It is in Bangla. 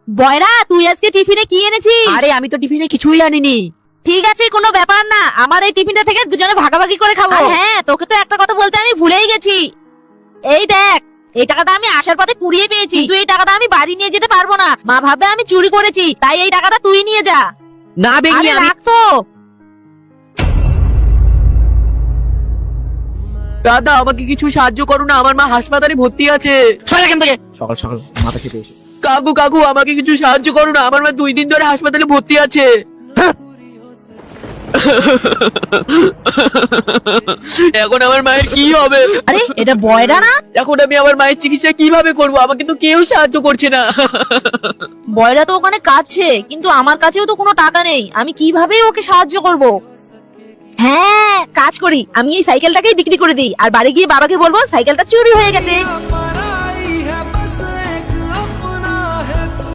বয়রা, তুই আজকে টিফিনে কি এনেছিস? আরে আমি তো টিফিনে কিছুই আনিনি। ঠিক আছে, কোনো ব্যাপার না, আমার এই টিফিনটা থেকে দুজনে ভাগাভাগি করে খাবো। আর হ্যাঁ, তোকে তো একটা কথা বলতে আমি ভুলেই গেছি। এই দেখ, এই টাকাটা আমি আসার পথে কুড়িয়ে পেয়েছি, কিন্তু এই টাকাটা আমি বাড়ি নিয়ে যেতে পারবো না। মা ভাববে আমি চুরি করেছি, তাই এই টাকাটা তুই নিয়ে যা। না বেঙ্গলি, আরে আমি রাখ তো। দাদা আমাকে কিছু সাহায্য করো না, আমার মা হাসপাতালে ভর্তি আছে। সর এখান থেকে, সকাল সকাল মাথা খেতে এসে। কাকু কাকু আমাকে কিছু সাহায্য করো না, আমার মা 2 দিন ধরে হাসপাতালে ভর্তি আছে। এখন আমার মায়ের কি হবে? আরে এটা বয়রা না? এখন আমি আমার মায়ের চিকিৎসা কিভাবে করব? আমাকে তো কেউ সাহায্য করছে না। বয়রা তো ওখানে কাঁদছে, কিন্তু আমার কাছেও তো কোনো টাকা নেই, আমি কিভাবে ওকে সাহায্য করব? হ্যাঁ, কাজ করি, আমি এই সাইকেলটাকেই বিক্রি করে দিই, আর বাড়ি গিয়ে বাবাকে বলবো সাইকেলটা চুরি হয়ে গেছে।